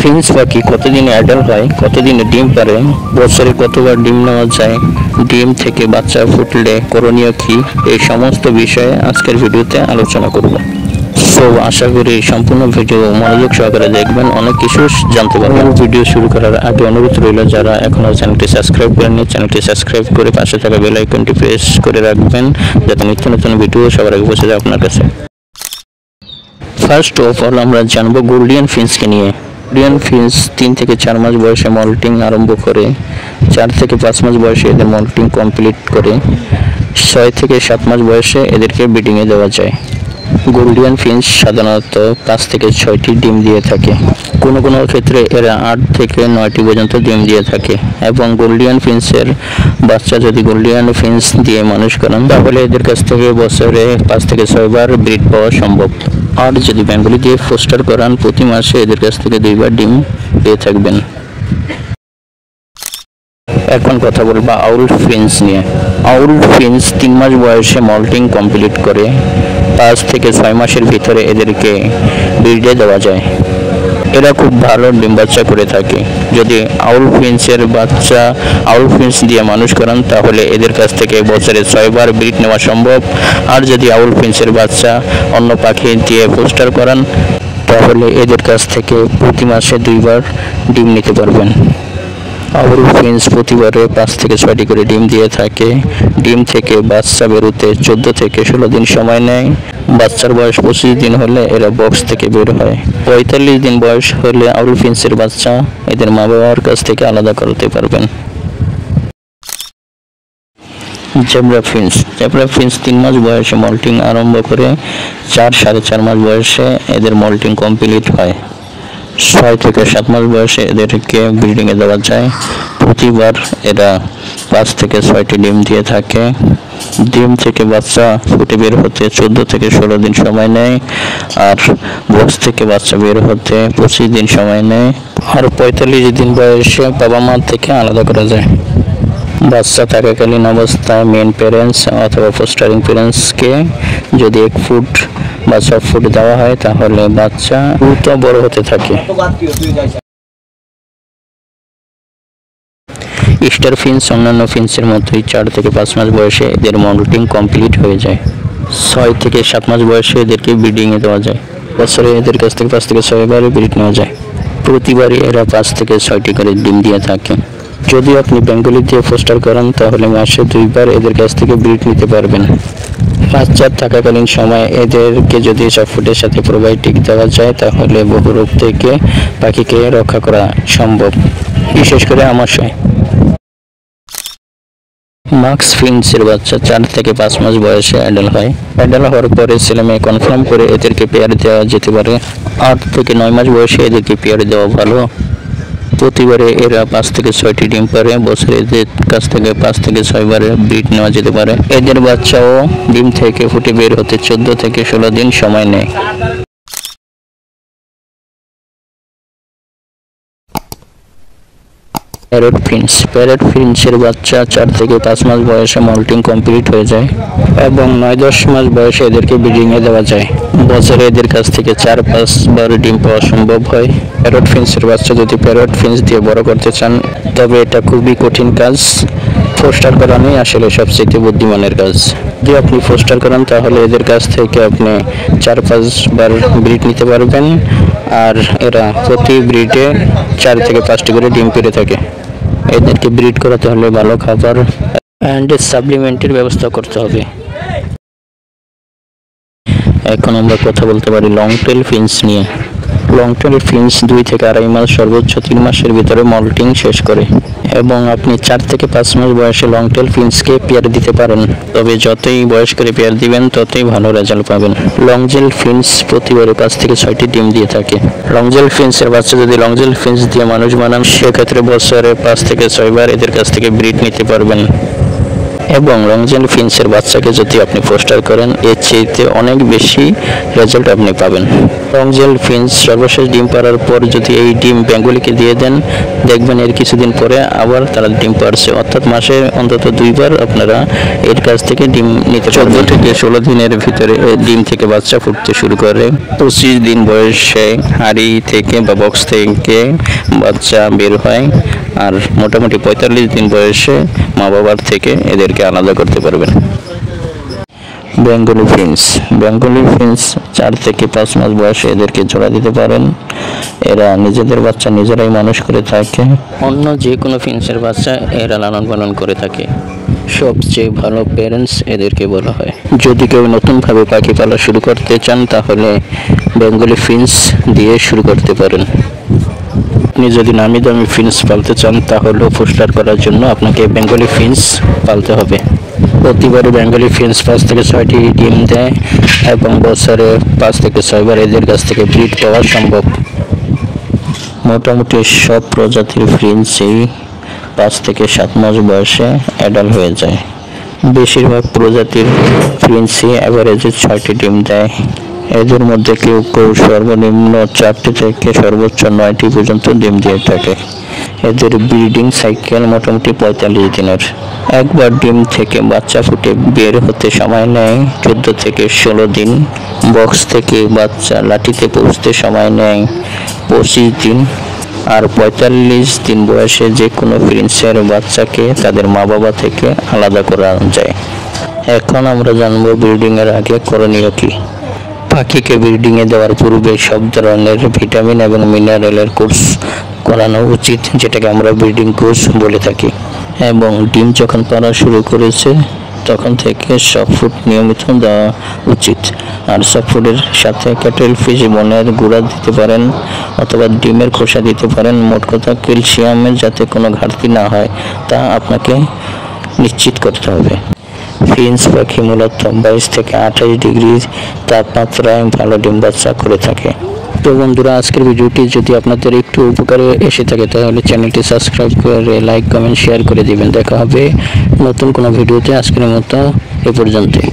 Finch পাখি কতদিনে adult হয়, কতদিনে ডিম পারে, বছরে কতবার ডিম নেওয়া যায়, ডিম থেকে বাচ্চা ফুটলে করণীয় কি, এই সমস্ত বিষয়ে আজকের ভিডিওতে আলোচনা করব। সো আশা করি সম্পূর্ণ ভিডিও মনোযোগ সহকারে দেখবেন, অনেক কিছু জানতে পারবেন। ভিডিও শুরু করার আগে অনুরোধ রইল, যারা এখনো চ্যানেলটি সাবস্ক্রাইব করেননি চ্যানেলটি সাবস্ক্রাইব করে পাশে থাকা বেল আইকনটি প্রেস করে রাখবেন, যাতে নিত্য নতুন ভিডিও সবার আগে পৌঁছে যায় আপনার কাছে। ফার্স্ট অফ অল আমরা জানবো গোল্ডিয়ান ফিঞ্চকে নিয়ে। গোল্ডিয়ান ফিঞ্চ 3 থেকে 4 মাস বয়সে মল্টিং আরম্ভ করে, 4 থেকে 5 মাস বয়সে এদের মল্টিং কমপ্লিট করে, 6 থেকে 7 মাস বয়সে এদেরকে ব্রিডিংয়ে দেওয়া যায়। গোল্ডিয়ান ফিঞ্চ সাধারণত 5 থেকে 6টি ডিম দিয়ে থাকে, কোনো কোনো ক্ষেত্রে এরা 8 থেকে 9টি পর্যন্ত ডিম দিয়ে থাকে। এবং গোল্ডিয়ান ফিঞ্চের বাচ্চা যদি গোল্ডিয়ান ফিঞ্চ দিয়ে মানুষ করেন, তাহলে এদের কাছ থেকে বছরে 5 থেকে 6 বার ব্রিড পাওয়া সম্ভব। আর যদি বেঙ্গলি দিয়ে ফোস্টার করান, প্রতি মাসে এদের কাছ থেকে 2 বার ডিম পেয়ে থাকবেন। এখন কথা বলবো আউল ফিঞ্চ নিয়ে। আউল ফিঞ্চ 3 মাস বয়সে মল্টিং কমপ্লিট করে 5 থেকে 6 মাসের ভিতরে এদেরকে ব্রিডে দেওয়া যায়। এরা খুব ভালো ডিম বাচ্চা করে থাকে। যদি আউল ফিঞ্চের বাচ্চা আউল ফিঞ্চ দিয়ে মানুষ করান, তাহলে এদের কাছ থেকে বছরে 6 বার ব্রিড নেওয়া সম্ভব। আর যদি আউল ফিঞ্চের বাচ্চা অন্য পাখি দিয়ে ফোস্টার করান, তাহলে এদের কাছ থেকে প্রতি মাসে 2 বার ডিম নিতে পারবেন। আউল ফিঞ্চ প্রতিবারে 5 থেকে 6টি করে ডিম দিয়ে থাকে। ডিম থেকে বাচ্চা বেরোতে 14 থেকে 16 দিন সময় নেয়। বাচ্চার বয়স 25 দিন হলে এরা বক্স থেকে বের হয়। 45 দিন বয়স হলে আউল ফিঞ্চের বাচ্চা এদের মা বাবার কাছ থেকে আলাদা করতে পারবেন। জেব্রা ফিঞ্চ 3 মাস বয়সে মল্টিং আরম্ভ করে 4-4.5 মাস বয়সে এদের মল্টিং কমপ্লিট হয়। 6 থেকে 7 মাস বয়সে এদেরকে ব্রিডিংয়ে দেওয়া যায়। প্রতিবার এরা 5 থেকে 6টি ডিম দিয়ে থাকে। ডিম থেকে বাচ্চা ফুটে বের হতে 14 থেকে 16 দিন সময় নেয়। আর বক্স থেকে বাচ্চা বের হতে 25 দিন সময় নেয়। আর 45 দিন বয়সে বাবা মা থেকে আলাদা করা যায়। বাচ্চা থাকাকালীন অবস্থায় মেন প্যারেন্টস অথবা ফোস্টারিং প্যারেন্টসকে যদি 1 ফুট বা 6 ফুট দেওয়া হয়, তাহলে বাচ্চা দ্রুত বড় হতে থাকে। স্টার ফিঞ্চ অন্যান্য ফিঞ্চের মতোই 4 থেকে 5 মাস বয়সে এদের মল্টিং কমপ্লিট হয়ে যায়। 6 থেকে 7 মাস বয়সে এদেরকে ব্রিডিংয়ে দেওয়া যায়। বছরে এদের কাছ থেকে 5 থেকে 6 বার ব্রিড নেওয়া যায়। প্রতিবারই এরা 5 থেকে 6টি করে ডিম দিয়ে থাকে। যদি আপনি বেঙ্গলি দিয়ে ফোস্টার করেন, তাহলে মাসে 2 বার এদের কাছ থেকে ব্রিড নিতে পারবেন। বাচ্চা থাকাকালীন সময় এদেরকে যদি 6 ফুটের সাথে প্রোবায়োটিক দেওয়া যায়, তাহলে বহু রোগ থেকে পাখিকে রক্ষা করা সম্ভব, বিশেষ করে আমাশয়। মাক্স ফিঞ্চের বাচ্চা 4 থেকে 5 মাস বয়সে অ্যাডাল্ট হয়। অ্যাডাল্ট হওয়ার পরে ছেলেমেয়ে কনফার্ম করে এদেরকে পেয়ার দেওয়া যেতে পারে। 8 থেকে 9 মাস বয়সে এদেরকে পেয়ার দেওয়া ভালো। প্রতিবারে এরা 5 থেকে 6টি ডিম পারে। বছরে এদের কাছ থেকে 5 থেকে 6 বারে ব্রিড নেওয়া যেতে পারে। এদের বাচ্চাও ডিম থেকে ফুটে বের হতে 14 থেকে 16 দিন সময় নেয়। প্যারট ফিঞ্চের বাচ্চা 4 থেকে 5 মাস বয়সে মল্টিং কমপ্লিট হয়ে যায় এবং 9-10 মাস বয়সে এদেরকে ব্রিডিংয়ে দেওয়া যায়। বছরে এদের কাছ থেকে 4-5 বার ডিম পাওয়া সম্ভব হয়। প্যারট ফিঞ্চের বাচ্চা যদি প্যারট ফিঞ্চ দিয়ে বড় করতে চান, তবে এটা খুবই কঠিন কাজ। ফোস্টার করানোই আসলে সবচেয়ে বুদ্ধিমানের কাজ। যদি আপনি ফোস্টার করান, তাহলে এদের কাছ থেকে আপনি 4-5 বার ব্রিড নিতে পারবেন। আর এরা প্রতি ব্রিডে 4 থেকে 5টি করে ডিম পেড়ে থাকে। এদেরকে ব্রিড করাতে হলে ভালো খাবার অ্যান্ড সাপ্লিমেন্টের ব্যবস্থা করতে হবে। এখন আমরা কথা বলতে পারি লং টেল ফিঞ্চ নিয়ে। লং টেল ফিঞ্চ 2 থেকে 2.5 মাস, সর্বোচ্চ 3 মাসের ভিতরে মল্টিং শেষ করে। এবং আপনি 4 থেকে 5 মাস বয়সে লং টেল ফিঞ্চকে পেয়ার দিতে পারেন। তবে যতই বয়স করে পেয়ার দিবেন, ততই ভালো রেজাল্ট পাবেন। লংজেল ফিঞ্চ প্রতিবারে 5 থেকে 6টি ডিম দিয়ে থাকে। লংজেল ফিঞ্চের বাচ্চা যদি লংজেল ফিঞ্চ দিয়ে মানুষ বানান, সেক্ষেত্রে বছরে 5 থেকে 6 বার এদের কাছ থেকে ব্রিড নিতে পারবেন। এবং লংজেল ফিন্সের বাচ্চাকে যদি আপনি ফোস্টার করেন এর চেয়েতে অনেক বেশি রেজাল্ট আপনি পাবেন। লংজেল ফিন্স সর্বশেষ ডিম পাড়ার পর যদি এই ডিম বেঙ্গলিকে দিয়ে দেন, দেখবেন এর কিছুদিন পরে আবার তারা ডিম পাড়ছে, অর্থাৎ মাসে অন্তত 2 বার আপনারা এর কাছ থেকে ডিম নিতে পারবেন। 14 থেকে 16 দিনের ভিতরে ডিম থেকে বাচ্চা ফুটতে শুরু করে। 25 দিন বয়সে হাঁড়ি থেকে বা বক্স থেকে বাচ্চা বের হয়, আর মোটামুটি 45 দিন বয়সে মা বাবার থেকে এদেরকে আলাদা করতে পারবেন। বেঙ্গলি ফিন্স 4 থেকে 5 মাস বয়সে এদেরকে জোড়া দিতে পারেন। এরা নিজেদের বাচ্চা নিজেরাই মানুষ করে থাকে, অন্য যে কোনো ফিন্সের বাচ্চা এরা লালন পালন করে থাকে। সবচেয়ে ভালো প্যারেন্টস এদেরকে বলা হয়। যদি কেউ নতুনভাবে পাখি পালা শুরু করতে চান তাহলে বেঙ্গলি ফিন্স দিয়ে শুরু করতে পারেন। আপনি যদি নামি দামি ফিন্স পালতে চান তাহলেও ফোস্টার করার জন্য আপনাকে বেঙ্গলি ফিন্স পালতে হবে। প্রতিবারই বেঙ্গলি ফিন্স 5 থেকে 6টি ডিম দেয় এবং বছরে 5 থেকে 6 বার এদের কাছ থেকে ব্রিড পাওয়া সম্ভব। মোটামুটি সব প্রজাতির ফিন্সই 5 থেকে 7 মাস বয়সে অ্যাডাল্ট হয়ে যায়। বেশিরভাগ প্রজাতির ফিন্সই অ্যাভারেজে 6টি ডিম দেয়। এদের মধ্যে কেউ কেউ সর্বনিম্ন 4টি থেকে সর্বোচ্চ 9টি পর্যন্ত ডিম দিয়ে থাকে। এদের ব্রিডিং সাইকেল মোটামুটি 45 দিনের। একবার ডিম থেকে বাচ্চা ফুটে বের হতে সময় নেয় 14 থেকে 16 দিন। বক্স থেকে বাচ্চা লাঠিতে পৌঁছতে সময় নেয় 25 দিন। আর 45 দিন বয়সে যে কোনো ফিন্সের বাচ্চাকে তাদের মা বাবা থেকে আলাদা করা যায়। এখন আমরা জানবো ব্রিডিং এর আগে করণীয় কি। পাখিকে ব্রিডিংয়ে দেওয়ার পূর্বে সব ধরনের ভিটামিন এবং মিনারেলের কোর্স করানো উচিত, যেটাকে আমরা ব্রিডিং কোর্স বলে থাকি। এবং ডিম যখন পাড়া শুরু করেছে তখন থেকে সফট ফুড নিয়মিত দেওয়া উচিত। আর সফট ফুডের সাথে ক্যাটেল ফিশ বনের গুঁড়া দিতে পারেন অথবা ডিমের খোসা দিতে পারেন। মোট কথা ক্যালসিয়ামের যাতে কোনো ঘাটতি না হয় তা আপনাকে নিশ্চিত করতে হবে। ফিন্স পাখি মূলত 22 থেকে 28 ডিগ্রি তাপমাত্রায় ভালো ডিম বাচ্চা করে থাকে। তো বন্ধুরা, আজকের ভিডিওটি যদি আপনাদের একটু উপকারে এসে থাকে তাহলে চ্যানেলটি সাবস্ক্রাইব করে লাইক কমেন্ট শেয়ার করে দিবেন। দেখা হবে নতুন কোনো ভিডিওতে। আজকের মতো এ পর্যন্তই।